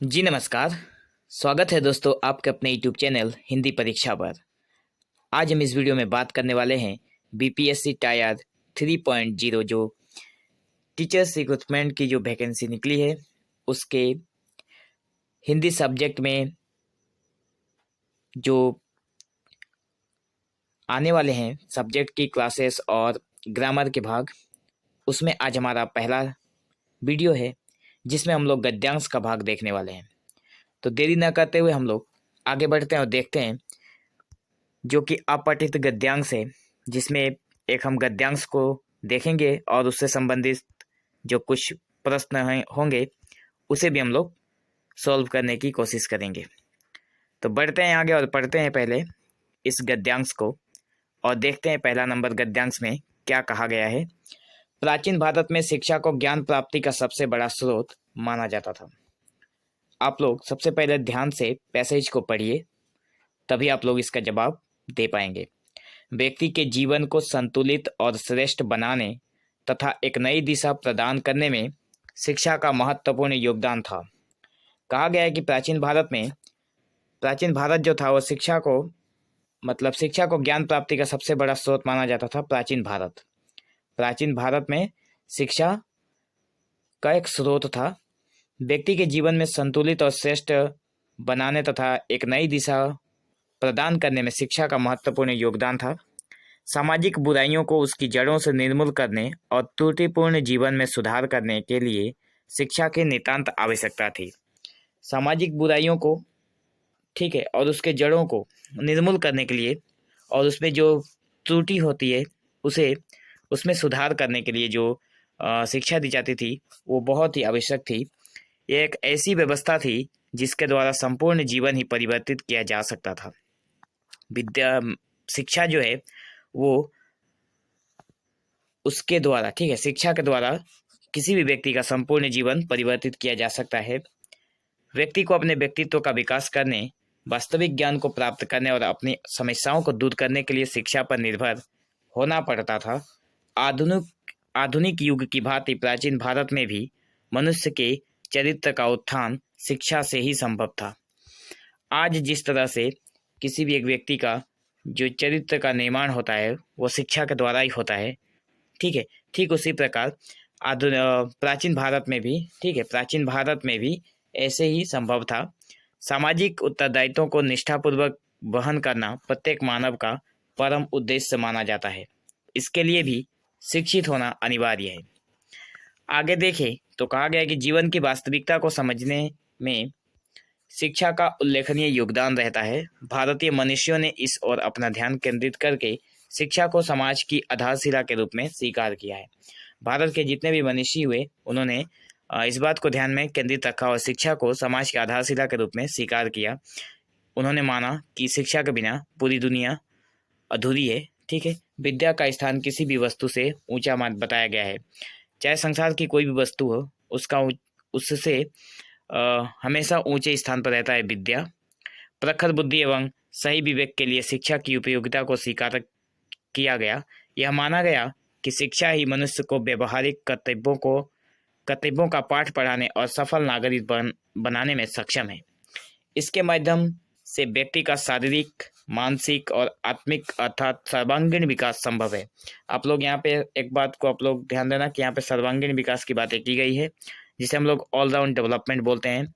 जी नमस्कार। स्वागत है दोस्तों आपके अपने यूट्यूब चैनल हिंदी परीक्षा पर। आज हम इस वीडियो में बात करने वाले हैं बीपीएससी टायर 3.0 जो टीचर्स रिक्रूटमेंट की जो वैकेंसी निकली है उसके हिंदी सब्जेक्ट में जो आने वाले हैं सब्जेक्ट की क्लासेस और ग्रामर के भाग, उसमें आज हमारा पहला वीडियो है जिसमें हम लोग गद्यांश का भाग देखने वाले हैं। तो देरी न करते हुए हम लोग आगे बढ़ते हैं और देखते हैं जो कि अपठित गद्यांश है, जिसमें एक हम गद्यांश को देखेंगे और उससे संबंधित जो कुछ प्रश्न होंगे उसे भी हम लोग सॉल्व करने की कोशिश करेंगे। तो बढ़ते हैं आगे और पढ़ते हैं पहले इस गद्यांश को और देखते हैं पहला नंबर गद्यांश में क्या कहा गया है। प्राचीन भारत में शिक्षा को ज्ञान प्राप्ति का सबसे बड़ा स्रोत माना जाता था। आप लोग सबसे पहले ध्यान से पैसेज को पढ़िए, तभी आप लोग इसका जवाब दे पाएंगे। व्यक्ति के जीवन को संतुलित और श्रेष्ठ बनाने तथा एक नई दिशा प्रदान करने में शिक्षा का महत्वपूर्ण योगदान था। कहा गया है कि प्राचीन भारत जो था वो शिक्षा को ज्ञान प्राप्ति का सबसे बड़ा स्रोत माना जाता था। प्राचीन भारत में शिक्षा का एक स्रोत था। व्यक्ति के जीवन में संतुलित और श्रेष्ठ बनाने तथा एक नई दिशा प्रदान करने में शिक्षा का महत्वपूर्ण योगदान था। सामाजिक बुराइयों को उसकी जड़ों से निर्मूल करने और त्रुटिपूर्ण जीवन में सुधार करने के लिए शिक्षा की नितांत आवश्यकता थी। सामाजिक बुराइयों को, ठीक है, और उसके जड़ों को निर्मूल करने के लिए और उसमें जो त्रुटि होती है उसमें सुधार करने के लिए जो शिक्षा दी जाती थी वो बहुत ही आवश्यक थी। ये एक ऐसी व्यवस्था थी जिसके द्वारा संपूर्ण जीवन ही परिवर्तित किया जा सकता था। शिक्षा जो है वो उसके द्वारा, ठीक है, शिक्षा के द्वारा किसी भी व्यक्ति का संपूर्ण जीवन परिवर्तित किया जा सकता है। व्यक्ति को अपने व्यक्तित्व का विकास करने, वास्तविक ज्ञान को प्राप्त करने और अपनी समस्याओं को दूर करने के लिए शिक्षा पर निर्भर होना पड़ता था। आधुनिक युग की भांति प्राचीन भारत में भी मनुष्य के चरित्र का उत्थान शिक्षा से ही संभव था। आज जिस तरह से किसी भी एक व्यक्ति का जो चरित्र का निर्माण होता है वो शिक्षा के द्वारा ही होता है, ठीक है। ठीक उसी प्रकार प्राचीन भारत में भी ऐसे ही संभव था। सामाजिक उत्तरदायित्वों को निष्ठापूर्वक वहन करना प्रत्येक मानव का परम उद्देश्य माना जाता है। इसके लिए भी शिक्षित होना अनिवार्य है। आगे देखें तो कहा गया है कि जीवन की वास्तविकता को समझने में शिक्षा का उल्लेखनीय योगदान रहता है। भारतीय मनुष्यों ने इस ओर अपना ध्यान केंद्रित करके शिक्षा को समाज की आधारशिला के रूप में स्वीकार किया है। भारत के जितने भी मनुष्य हुए उन्होंने इस बात को ध्यान में केंद्रित रखा और शिक्षा को समाज की आधारशिला के रूप में स्वीकार किया। उन्होंने माना कि शिक्षा के बिना पूरी दुनिया अधूरी है, ठीक है। विद्या का स्थान किसी भी वस्तु से ऊंचा मान बताया गया है। चाहे संसार की कोई भी वस्तु हो, उससे हमेशा ऊंचे स्थान पर रहता है विद्या। प्रखर बुद्धि एवं सही विवेक के लिए शिक्षा की उपयोगिता को स्वीकार किया गया। यह माना गया कि शिक्षा ही मनुष्य को व्यवहारिक कर्तव्यों का पाठ पढ़ाने और सफल नागरिक बनाने में सक्षम है। इसके माध्यम से व्यक्ति का शारीरिक, मानसिक और आत्मिक अर्थात सर्वांगीण विकास संभव है। आप लोग यहाँ पे एक बात को आप लोग ध्यान देना कि यहाँ पे सर्वांगीण विकास की बातें की गई है, जिसे हम लोग ऑलराउंड डेवलपमेंट बोलते हैं।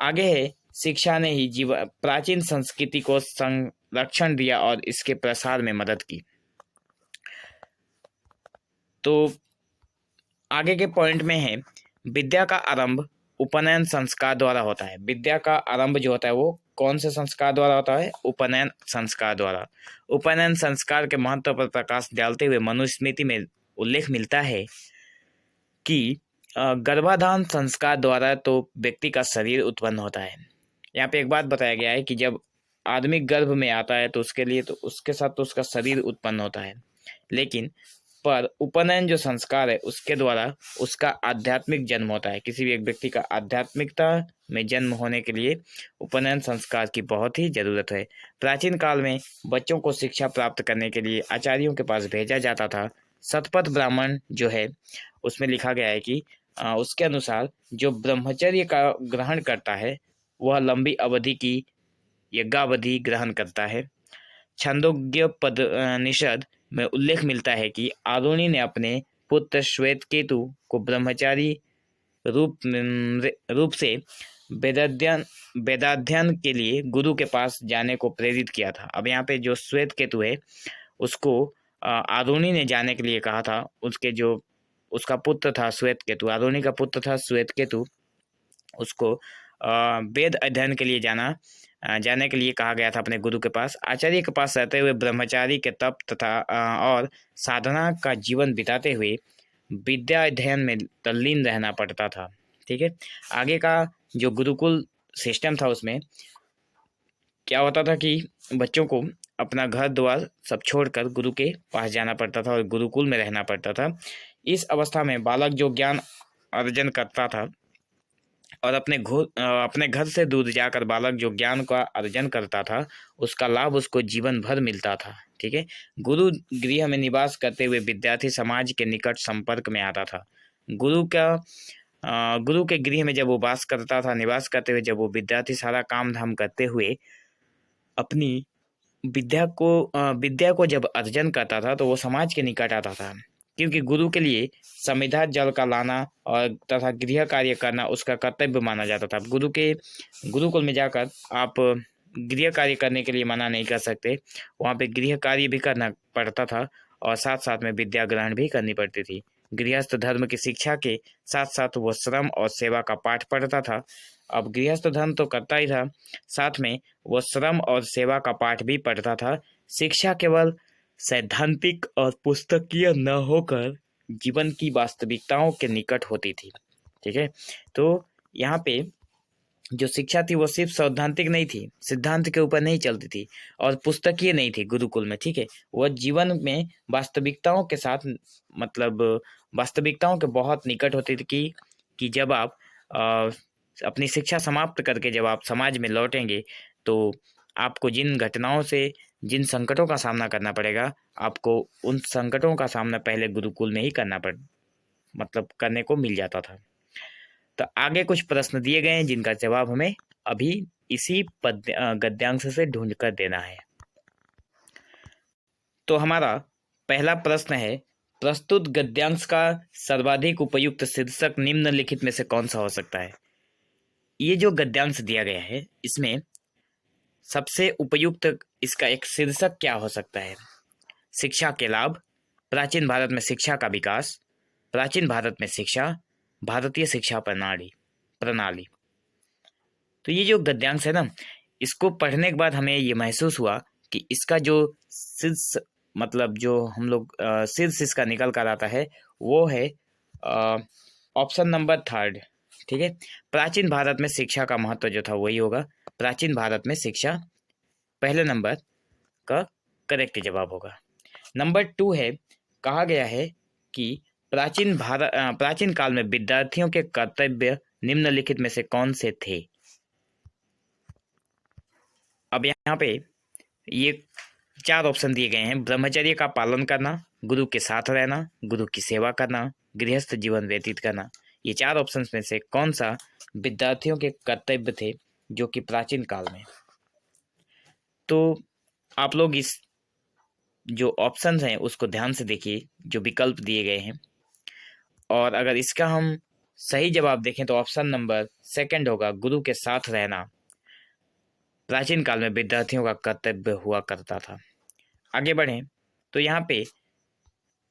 आगे है, शिक्षा ने ही प्राचीन संस्कृति को संरक्षण दिया और इसके प्रसार में मदद की। तो आगे के पॉइंट में है, विद्या का आरंभ उपनयन संस्कार द्वारा होता है। विद्या का आरंभ जो होता है वो कौन से संस्कार द्वारा होता है? उपनयन संस्कार द्वारा। उपनयन संस्कार के महत्व पर प्रकाश डालते हुए मनुस्मृति में उल्लेख मिलता है कि गर्भाधान संस्कार द्वारा तो व्यक्ति का शरीर उत्पन्न होता है। यहाँ पे एक बात बताया गया है कि जब आदमी गर्भ में आता है तो उसके लिए तो उसके साथ तो उसका शरीर उत्पन्न होता है, लेकिन पर उपनयन जो संस्कार है उसके द्वारा उसका आध्यात्मिक जन्म होता है। किसी भी एक व्यक्ति का आध्यात्मिकता में जन्म होने के लिए उपनयन संस्कार की बहुत ही जरूरत है। प्राचीन काल में बच्चों को शिक्षा प्राप्त करने के लिए आचार्यों के पास भेजा जाता था। शतपथ ब्राह्मण जो है उसमें लिखा गया है कि उसके अनुसार जो ब्रह्मचर्य का ग्रहण करता है वह लंबी अवधि की यज्ञावधि ग्रहण करता है। छंदोग्योपनिषद में उल्लेख मिलता है कि आरुणि ने अपने पुत्र श्वेतकेतु को ब्रह्मचारी रूप से वेदाध्ययन के लिए गुरु के पास जाने को प्रेरित किया था। अब यहाँ पे जो श्वेतकेतु है उसको आरुणि ने जाने के लिए कहा था। उसका पुत्र था श्वेतकेतु, आरुणि का पुत्र था श्वेतकेतु, उसको वेद अध्ययन के लिए जाने के लिए कहा गया था अपने गुरु के पास। आचार्य के पास रहते हुए ब्रह्मचारी के तप तथा और साधना का जीवन बिताते हुए विद्या अध्ययन में तल्लीन रहना पड़ता था। ठीक है, आगे का जो गुरुकुल सिस्टम था उसमें क्या होता था कि बच्चों को अपना घर द्वार सब छोड़कर गुरु के पास जाना पड़ता था और गुरुकुल में रहना पड़ता था। इस अवस्था में बालक जो ज्ञान अर्जन करता था और अपने घर से दूर जाकर बालक जो ज्ञान का अर्जन करता था उसका लाभ उसको जीवन भर मिलता था। ठीक है, गुरु गृह में निवास करते हुए विद्यार्थी समाज के निकट संपर्क में आता था। गुरु के गृह में जब वो निवास करते हुए जब वो विद्यार्थी सारा काम धाम करते हुए अपनी विद्या को जब अर्जन करता था तो वो समाज के निकट आता था, क्योंकि गुरु के लिए समिधा जल का लाना और तथा गृह कार्य करना उसका कर्तव्य माना जाता था। गुरुकुल में जाकर आप गृह कार्य करने के लिए मना नहीं कर सकते, वहाँ पे गृह कार्य भी करना पड़ता था और साथ साथ में विद्या ग्रहण भी करनी पड़ती थी। गृहस्थ धर्म की शिक्षा के साथ साथ वो श्रम और सेवा का पाठ पढ़ता था। अब गृहस्थ धर्म तो करता ही था, साथ में वो श्रम और सेवा का पाठ भी पढ़ता था। शिक्षा केवल सैद्धांतिक और पुस्तकीय न होकर जीवन की वास्तविकताओं के निकट होती थी। ठीक है, तो यहाँ पे जो शिक्षा थी वो सिर्फ सैद्धांतिक नहीं थी, सिद्धांत के ऊपर नहीं चलती थी और पुस्तकीय नहीं थी गुरुकुल में। ठीक है, वह जीवन में वास्तविकताओं के साथ मतलब वास्तविकताओं के बहुत निकट होती थी कि जब आप अपनी शिक्षा समाप्त करके जब आप समाज में लौटेंगे तो आपको जिन घटनाओं से जिन संकटों का सामना करना पड़ेगा, आपको उन संकटों का सामना पहले गुरुकुल में ही करने को मिल जाता था। तो आगे कुछ प्रश्न दिए गए हैं जिनका जवाब हमें अभी इसी गद्यांश से ढूंढ कर देना है। तो हमारा पहला प्रश्न है, प्रस्तुत गद्यांश का सर्वाधिक उपयुक्त शीर्षक निम्नलिखित में से कौन सा हो सकता है। ये जो गद्यांश दिया गया है इसमें सबसे उपयुक्त इसका एक शीर्षक क्या हो सकता है। शिक्षा के लाभ, प्राचीन भारत में शिक्षा का विकास, प्राचीन भारत में शिक्षा, भारतीय शिक्षा प्रणाली। तो ये जो गद्यांश है ना, इसको पढ़ने के बाद हमें ये महसूस हुआ कि इसका जो शीर्ष जो हम लोग शीर्ष इसका निकल कर आता है वो है ऑप्शन नंबर 3। ठीक है, प्राचीन भारत में शिक्षा का महत्व जो था वही होगा, प्राचीन भारत में शिक्षा पहले नंबर का करेक्ट जवाब होगा। नंबर 2 है, कहा गया है कि प्राचीन काल में विद्यार्थियों के कर्तव्य निम्नलिखित में से कौन से थे। अब यहाँ पे ये 4 ऑप्शन दिए गए हैं, ब्रह्मचर्य का पालन करना, गुरु के साथ रहना, गुरु की सेवा करना, गृहस्थ जीवन व्यतीत करना। ये 4 ऑप्शन में से कौन सा विद्यार्थियों के कर्तव्य थे जो कि प्राचीन काल में। तो आप लोग इस जो ऑप्शंस हैं उसको ध्यान से देखिए, जो विकल्प दिए गए हैं, और अगर इसका हम सही जवाब देखें तो ऑप्शन नंबर 2 होगा, गुरु के साथ रहना प्राचीन काल में विद्यार्थियों का कर्तव्य हुआ करता था। आगे बढ़ें तो यहाँ पे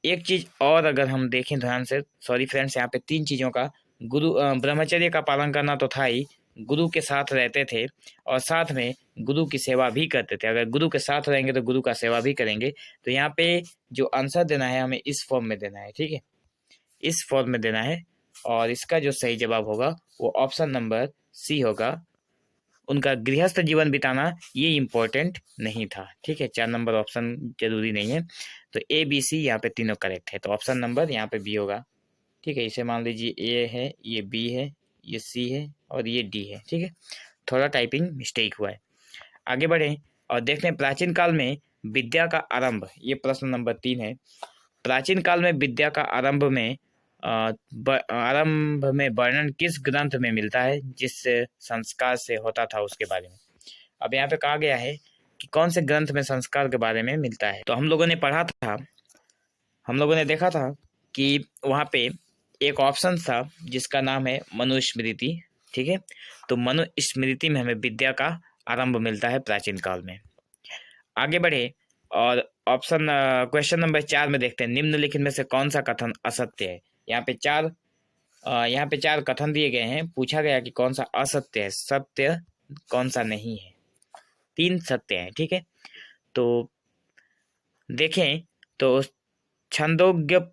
एक चीज और अगर हम देखें ध्यान से, सॉरी फ्रेंड्स, यहाँ पे 3 चीजों का ब्रह्मचर्य का पालन करना तो था ही, गुरु के साथ रहते थे और साथ में गुरु की सेवा भी करते थे। अगर गुरु के साथ रहेंगे तो गुरु का सेवा भी करेंगे। तो यहाँ पे जो आंसर देना है हमें इस फॉर्म में देना है। ठीक है, इस फॉर्म में देना है और इसका जो सही जवाब होगा वो ऑप्शन नंबर सी होगा, उनका गृहस्थ जीवन बिताना ये इम्पोर्टेंट नहीं था। ठीक है, 4 नंबर ऑप्शन जरूरी नहीं है। तो ए बी सी यहाँ पे तीनों करेक्ट है, तो ऑप्शन नंबर यहाँ पे बी होगा। ठीक है, इसे मान लीजिए ए है, ये बी है, ये सी है और ये डी है। ठीक है, थोड़ा टाइपिंग मिस्टेक हुआ है। आगे बढ़ें और देखते हैं प्राचीन काल में विद्या का आरंभ, ये प्रश्न नंबर 3 है। प्राचीन काल में विद्या का आरंभ में आरंभ में वर्णन किस ग्रंथ में मिलता है जिस संस्कार से होता था उसके बारे में। अब यहाँ पे कहा गया है कि कौन से ग्रंथ में संस्कार के बारे में मिलता है। तो हम लोगों ने पढ़ा था, हम लोगों ने देखा था कि वहाँ पे एक ऑप्शन था जिसका नाम है मनुस्मृति। ठीक है, तो मनुस्मृति में हमें विद्या का आरंभ मिलता है प्राचीन काल में। आगे बढ़े और ऑप्शन क्वेश्चन नंबर 4 में देखते हैं, निम्नलिखित में से कौन सा कथन असत्य है। यहाँ पे चार कथन दिए गए हैं, पूछा गया कि कौन सा असत्य है, सत्य कौन सा नहीं है। 3 सत्य हैं। ठीक है, तो देखें तो छंदोग्योपनिषद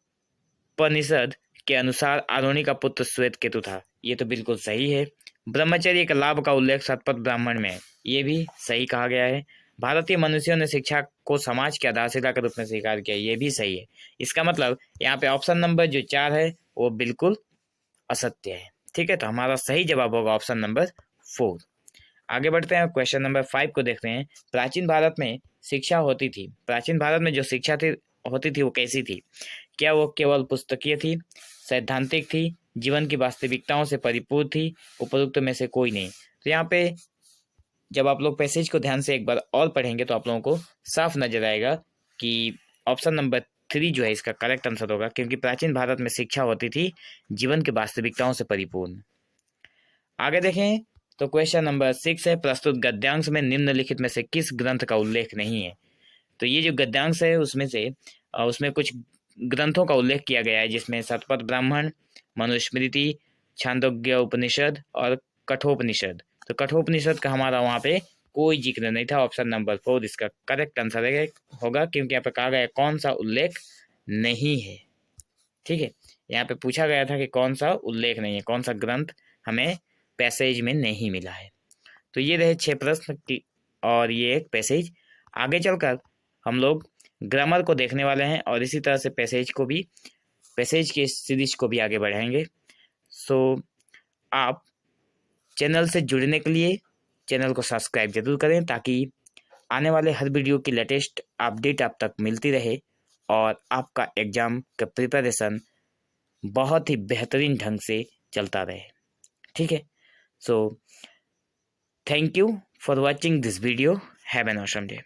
के अनुसार आरोनी का पुत्र श्वेत केतु था, ये तो बिल्कुल सही है। ब्रह्मचर्य के लाभ का उल्लेख शतपथ ब्राह्मण में है, ये भी सही कहा गया है। भारतीय मनुष्यों ने शिक्षा को समाज की आधारशिला के रूप में स्वीकार किया, ये भी सही है। इसका मतलब यहाँ पे ऑप्शन नंबर जो 4 है वो बिल्कुल असत्य है। ठीक है, तो हमारा सही जवाब होगा ऑप्शन नंबर 4। आगे बढ़ते हैं, क्वेश्चन नंबर 5 को देखते हैं। प्राचीन भारत में शिक्षा होती थी, प्राचीन भारत में जो शिक्षा होती थी वो कैसी थी? क्या वो केवल पुस्तकीय थी, सैद्धांतिक थी, जीवन की वास्तविकताओं से परिपूर्ण थी, उपरोक्त में से कोई नहीं? तो यहाँ पे जब आप लोग पैसेज को ध्यान से एक बार और पढ़ेंगे तो आप लोगों को साफ नजर आएगा कि ऑप्शन नंबर 3 जो है इसका करेक्ट आंसर होगा, क्योंकि प्राचीन भारत में शिक्षा होती थी जीवन की वास्तविकताओं से परिपूर्ण। आगे देखें तो क्वेश्चन नंबर 6 है, प्रस्तुत गद्यांश में निम्नलिखित में से किस ग्रंथ का उल्लेख नहीं है? तो ये जो गद्यांश है उसमें कुछ ग्रंथों का उल्लेख किया गया है, जिसमें शतपथ ब्राह्मण, मनुस्मृति, छांदोग्य उपनिषद और कठोपनिषद। तो कठोपनिषद का हमारा वहाँ पे कोई जिक्र नहीं था। ऑप्शन नंबर 4 इसका करेक्ट आंसर होगा, क्योंकि यहाँ पे कहा गया कौन सा उल्लेख नहीं है। ठीक है, यहाँ पे पूछा गया था कि कौन सा उल्लेख नहीं है, कौन सा ग्रंथ हमें पैसेज में नहीं मिला है। तो ये रहे 6 प्रश्न की और ये एक पैसेज। आगे चलकर हम लोग ग्रामर को देखने वाले हैं और इसी तरह से पैसेज के सीरीज को भी आगे बढ़ाएंगे। सो आप चैनल से जुड़ने के लिए चैनल को सब्सक्राइब जरूर करें, ताकि आने वाले हर वीडियो की लेटेस्ट अपडेट आप तक मिलती रहे और आपका एग्जाम का प्रिपरेशन बहुत ही बेहतरीन ढंग से चलता रहे। ठीक है, so thank you for watching this video. Have an awesome day.